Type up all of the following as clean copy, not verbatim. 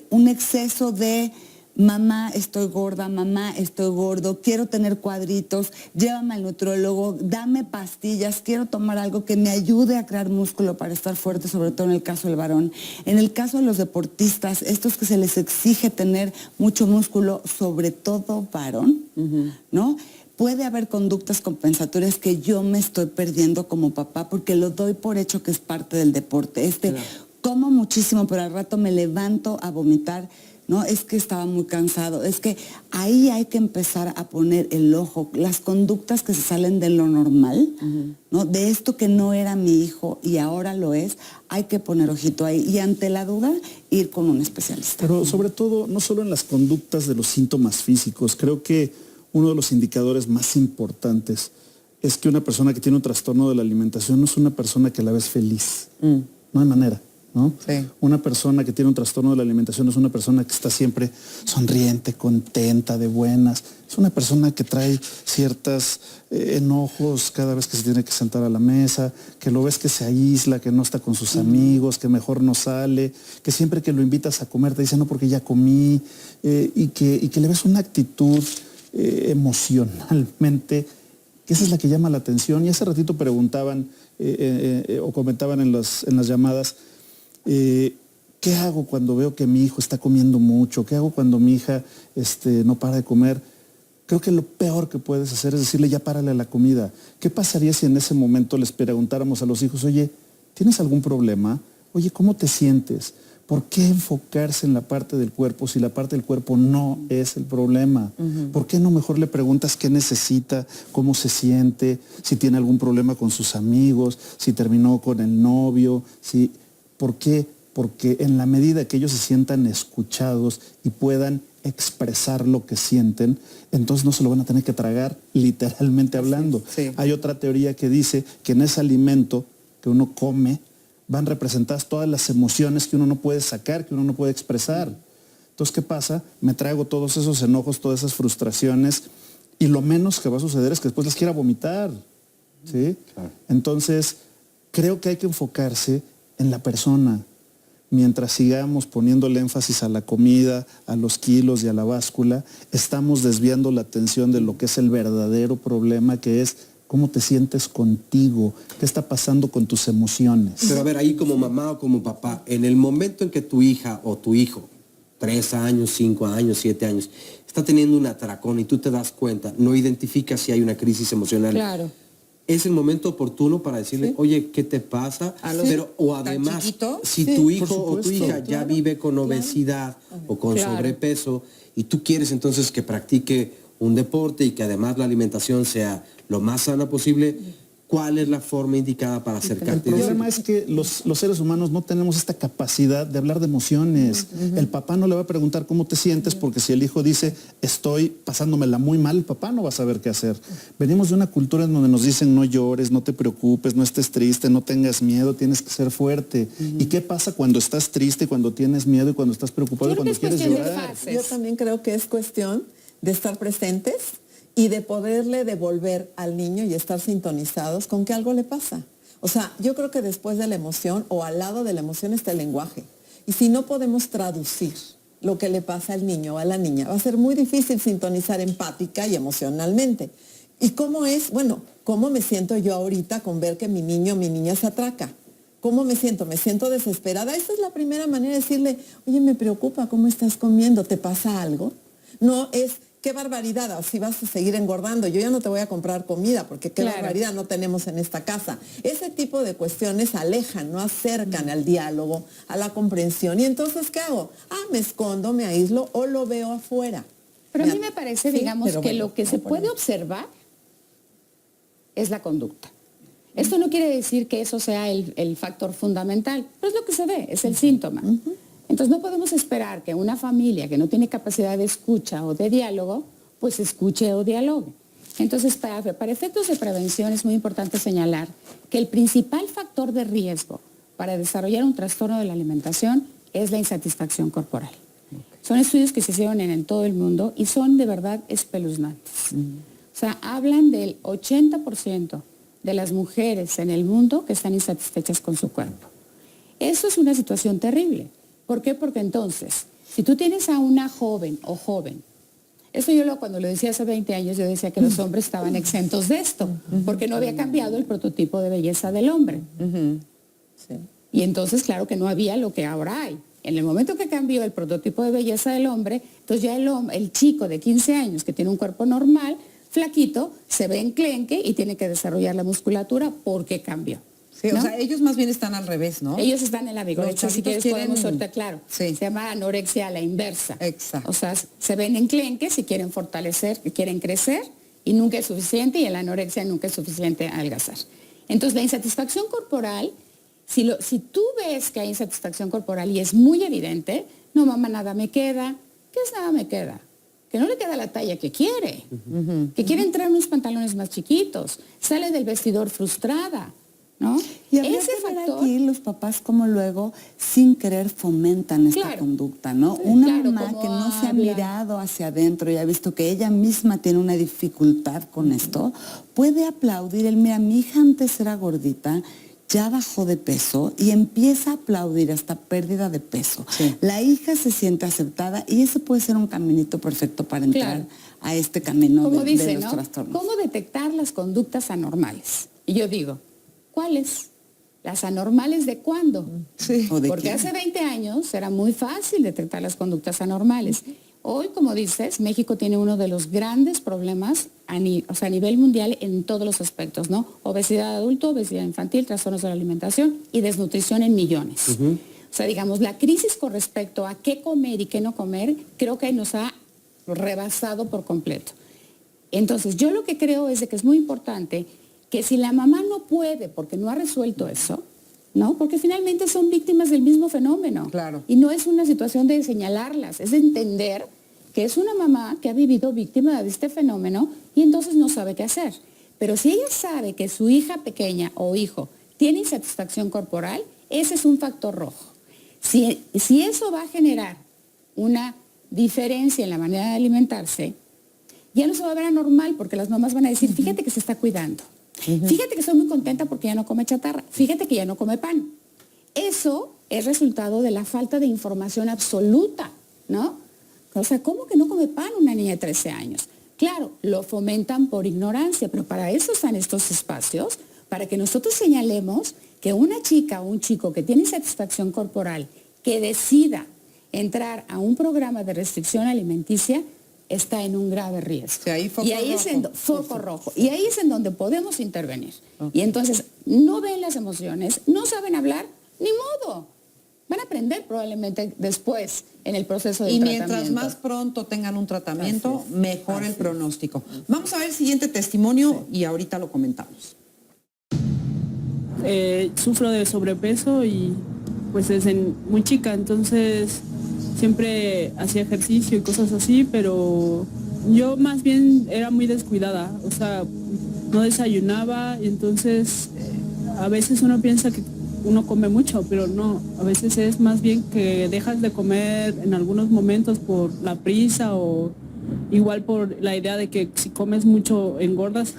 un exceso de mamá, estoy gorda, mamá, estoy gordo, quiero tener cuadritos, llévame al nutriólogo, dame pastillas, quiero tomar algo que me ayude a crear músculo para estar fuerte, sobre todo en el caso del varón. En el caso de los deportistas, estos que se les exige tener mucho músculo, sobre todo varón, ¿no? Puede haber conductas compensatorias que yo me estoy perdiendo como papá porque lo doy por hecho que es parte del deporte. Claro. Como muchísimo, pero al rato me levanto a vomitar. No, es que estaba muy cansado, es que ahí hay que empezar a poner el ojo, las conductas que se salen de lo normal, ¿no? De esto que no era mi hijo y ahora lo es, hay que poner ojito ahí y ante la duda ir con un especialista. Pero sobre todo, no solo en las conductas de los síntomas físicos, creo que uno de los indicadores más importantes es que una persona que tiene un trastorno de la alimentación no es una persona que la ves feliz, no hay manera. ¿No? Sí. Una persona que tiene un trastorno de la alimentación es una persona que está siempre sonriente, contenta, de buenas. Es una persona que trae ciertos enojos cada vez que se tiene que sentar a la mesa, que lo ves que se aísla, que no está con sus amigos, que mejor no sale, que siempre que lo invitas a comer te dice no porque ya comí, y que le ves una actitud emocionalmente, que esa es la que llama la atención. Y hace ratito preguntaban o comentaban en las llamadas, ¿qué hago cuando veo que mi hijo está comiendo mucho? ¿Qué hago cuando mi hija no para de comer? Creo que lo peor que puedes hacer es decirle, ya párale a la comida. ¿Qué pasaría si en ese momento les preguntáramos a los hijos, oye, ¿tienes algún problema? Oye, ¿cómo te sientes? ¿Por qué enfocarse en la parte del cuerpo si la parte del cuerpo no es el problema? ¿Por qué no mejor le preguntas qué necesita, cómo se siente, si tiene algún problema con sus amigos, si terminó con el novio, si... ¿Por qué? Porque en la medida que ellos se sientan escuchados y puedan expresar lo que sienten, entonces no se lo van a tener que tragar, literalmente hablando. Sí. Hay otra teoría que dice que en ese alimento que uno come van representadas todas las emociones que uno no puede sacar, que uno no puede expresar. Entonces, ¿qué pasa? Me traigo todos esos enojos, todas esas frustraciones, y lo menos que va a suceder es que después les quiera vomitar, ¿sí? Claro. Entonces, creo que hay que enfocarse en la persona. Mientras sigamos poniéndole énfasis a la comida, a los kilos y a la báscula, estamos desviando la atención de lo que es el verdadero problema, que es cómo te sientes contigo, qué está pasando con tus emociones. Pero a ver, ahí como mamá o como papá, en el momento en que tu hija o tu hijo, 3 años, 5 años, 7 años, está teniendo un atracón y tú te das cuenta, no identificas si hay una crisis emocional. Claro. Es el momento oportuno para decirle, sí, oye, ¿qué te pasa? Pero, o además, si tu hijo o tu hija ya vive con obesidad o con sobrepeso y tú quieres entonces que practique un deporte y que además la alimentación sea lo más sana posible, ¿cuál es la forma indicada para acercarte? El problema es que los seres humanos no tenemos esta capacidad de hablar de emociones. El papá no le va a preguntar cómo te sientes, porque si el hijo dice, estoy pasándomela muy mal, el papá no va a saber qué hacer. Venimos de una cultura en donde nos dicen, no llores, no te preocupes, no estés triste, no tengas miedo, tienes que ser fuerte. ¿Y qué pasa cuando estás triste, cuando tienes miedo y cuando estás preocupado y cuando quieres llorar? Yo también creo que es cuestión de estar presentes y de poderle devolver al niño y estar sintonizados con que algo le pasa. O sea, yo creo que después de la emoción o al lado de la emoción está el lenguaje. Y si no podemos traducir lo que le pasa al niño o a la niña, va a ser muy difícil sintonizar empática y emocionalmente. ¿Y cómo es? Bueno, ¿cómo me siento yo ahorita con ver que mi niño o mi niña se atraca? ¿Cómo me siento? ¿Me siento desesperada? Esa es la primera manera de decirle, oye, me preocupa cómo estás comiendo, ¿te pasa algo? No es... ¡Qué barbaridad! Así vas a seguir engordando. Yo ya no te voy a comprar comida porque qué barbaridad no tenemos en esta casa. Ese tipo de cuestiones alejan, no acercan al diálogo, a la comprensión. Y entonces, ¿qué hago? Me escondo, me aíslo o lo veo afuera. Pero a mí me parece, digamos, que bueno, lo que se puede observar es la conducta. Esto no quiere decir que eso sea el factor fundamental, pero es lo que se ve, es el síntoma. Entonces no podemos esperar que una familia que no tiene capacidad de escucha o de diálogo, pues escuche o dialogue. Entonces para efectos de prevención es muy importante señalar que el principal factor de riesgo para desarrollar un trastorno de la alimentación es la insatisfacción corporal. Son estudios que se hicieron en todo el mundo y son de verdad espeluznantes. O sea, hablan del 80% de las mujeres en el mundo que están insatisfechas con su cuerpo. Eso es una situación terrible. ¿Por qué? Porque entonces, si tú tienes a una joven o joven, eso cuando lo decía hace 20 años, yo decía que los hombres estaban exentos de esto, porque no había cambiado el prototipo de belleza del hombre. Sí. Y entonces, claro que no había lo que ahora hay. En el momento que cambió el prototipo de belleza del hombre, entonces ya el chico de 15 años que tiene un cuerpo normal, flaquito, se ve enclenque y tiene que desarrollar la musculatura porque cambió. Sí, ¿no? O sea, ellos más bien están al revés, ¿no? Ellos están en la vigorexia, si quieres podemos ahorita, claro. Sí. Se llama anorexia a la inversa. Exacto. O sea, se ven enclenques si quieren fortalecer, quieren crecer y nunca es suficiente, y en la anorexia nunca es suficiente adelgazar. Entonces la insatisfacción corporal, si tú ves que hay insatisfacción corporal y es muy evidente, no mamá, nada me queda. ¿Qué es nada me queda? Que no le queda la talla que quiere, que quiere entrar en unos pantalones más chiquitos, sale del vestidor frustrada, ¿no? Y habría que ver aquí los papás como luego, sin querer, fomentan esta conducta, ¿no? Una mamá que no se ha mirado hacia adentro y ha visto que ella misma tiene una dificultad con esto, puede aplaudir el, mira, mi hija antes era gordita, ya bajó de peso y empieza a aplaudir esta pérdida de peso. Sí. La hija se siente aceptada y ese puede ser un caminito perfecto para entrar a este camino de los trastornos. ¿Cómo detectar las conductas anormales? Y yo digo, ¿cuáles? ¿Las anormales de cuándo? Sí. Porque hace 20 años era muy fácil detectar las conductas anormales. Hoy, como dices, México tiene uno de los grandes problemas a nivel mundial en todos los aspectos, ¿no? Obesidad adulto, obesidad infantil, trastornos de la alimentación y desnutrición en millones. O sea, digamos, la crisis con respecto a qué comer y qué no comer, creo que nos ha rebasado por completo. Entonces, yo lo que creo es de que es muy importante que si la mamá no puede porque no ha resuelto eso, ¿no? Porque finalmente son víctimas del mismo fenómeno. Claro. Y no es una situación de señalarlas, es de entender que es una mamá que ha vivido víctima de este fenómeno y entonces no sabe qué hacer. Pero si ella sabe que su hija pequeña o hijo tiene insatisfacción corporal, ese es un factor rojo. Si eso va a generar una diferencia en la manera de alimentarse, ya no se va a ver anormal porque las mamás van a decir, fíjate que se está cuidando. Fíjate que estoy muy contenta porque ya no come chatarra. Fíjate que ya no come pan. Eso es resultado de la falta de información absoluta, ¿no? O sea, ¿cómo que no come pan una niña de 13 años? Claro, lo fomentan por ignorancia, pero para eso están estos espacios, para que nosotros señalemos que una chica o un chico que tiene insatisfacción corporal, que decida entrar a un programa de restricción alimenticia, está en un grave riesgo. Sí, ahí foco rojo. Y ahí es en donde podemos intervenir. Y entonces no ven las emociones, no saben hablar, ni modo. Van a aprender probablemente después en el proceso de tratamiento. Y mientras más pronto tengan un tratamiento, mejor el pronóstico. Vamos a ver el siguiente testimonio y ahorita lo comentamos. Sufro de sobrepeso y pues desde muy chica, entonces siempre hacía ejercicio y cosas así, pero yo más bien era muy descuidada, o sea, no desayunaba y entonces a veces uno piensa que uno come mucho, pero no, a veces es más bien que dejas de comer en algunos momentos por la prisa o igual por la idea de que si comes mucho engordas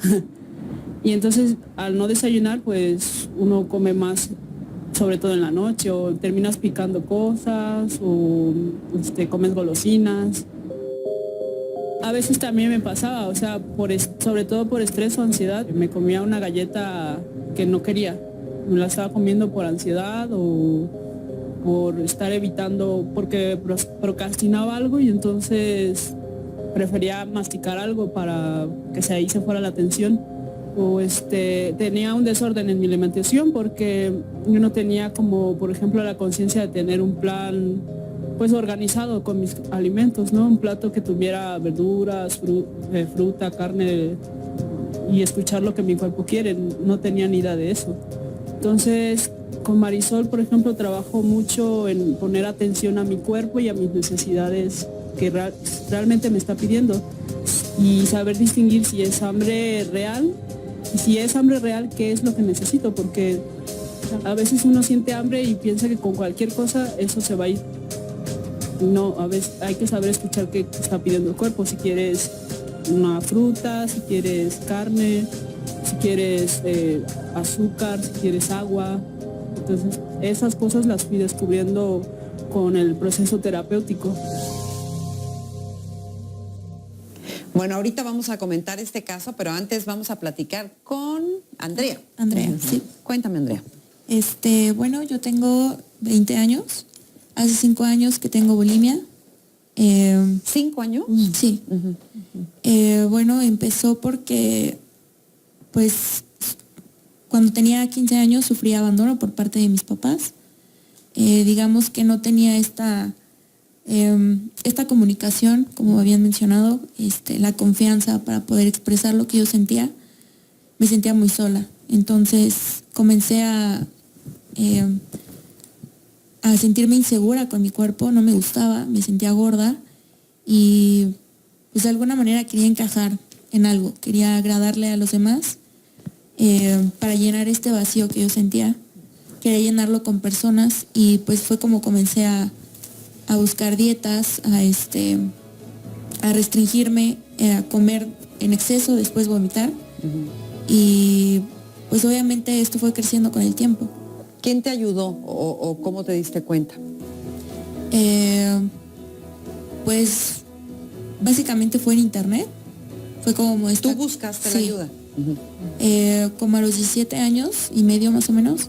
y entonces al no desayunar pues uno come más, sobre todo en la noche, o terminas picando cosas, o comes golosinas. A veces también me pasaba, o sea, sobre todo por estrés o ansiedad, me comía una galleta que no quería. Me la estaba comiendo por ansiedad o por estar evitando, porque procrastinaba algo y entonces prefería masticar algo para que ahí se fuera la atención. O tenía un desorden en mi alimentación porque yo no tenía como, por ejemplo, la conciencia de tener un plan pues organizado con mis alimentos, ¿no? Un plato que tuviera verduras, fruta, carne y escuchar lo que mi cuerpo quiere. No tenía ni idea de eso. Entonces, con Marisol, por ejemplo, trabajo mucho en poner atención a mi cuerpo y a mis necesidades que realmente me está pidiendo y saber distinguir si es hambre real. Y si es hambre real, ¿qué es lo que necesito? Porque a veces uno siente hambre y piensa que con cualquier cosa eso se va a ir. No, a veces hay que saber escuchar qué está pidiendo el cuerpo. Si quieres una fruta, si quieres carne, si quieres azúcar, si quieres agua. Entonces esas cosas las fui descubriendo con el proceso terapéutico. Bueno, ahorita vamos a comentar este caso, pero antes vamos a platicar con Andrea. Andrea, sí. Cuéntame, Andrea. Bueno, yo tengo 20 años. Hace 5 años que tengo bulimia. ¿5 años? Sí. Bueno, empezó porque, pues, cuando tenía 15 años sufrí abandono por parte de mis papás. Digamos que no tenía esta comunicación, como habían mencionado, la confianza para poder expresar lo que yo sentía. Me sentía muy sola. Entonces comencé a sentirme insegura con mi cuerpo, no me gustaba, me sentía gorda y pues de alguna manera quería encajar en algo, quería agradarle a los demás para llenar este vacío que yo sentía. Quería llenarlo con personas y pues fue como comencé a buscar dietas, a restringirme, a comer en exceso, después vomitar. Y pues obviamente esto fue creciendo con el tiempo. ¿Quién te ayudó o cómo te diste cuenta? Pues básicamente fue en internet. Fue como esta... ¿Tú buscaste la ayuda? Como a los 17 años y medio más o menos,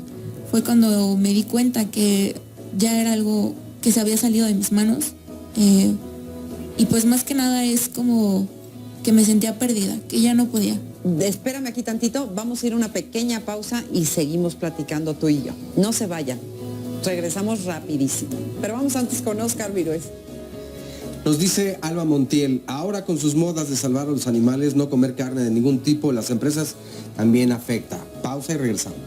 fue cuando me di cuenta que ya era algo que se había salido de mis manos. Y pues más que nada es como que me sentía perdida, que ya no podía. Espérame aquí tantito, vamos a ir a una pequeña pausa y seguimos platicando tú y yo. No se vayan, regresamos rapidísimo. Pero vamos antes con Oscar Virués. Nos dice Alba Montiel, ahora con sus modas de salvar a los animales, no comer carne de ningún tipo, las empresas también afecta. Pausa y regresamos.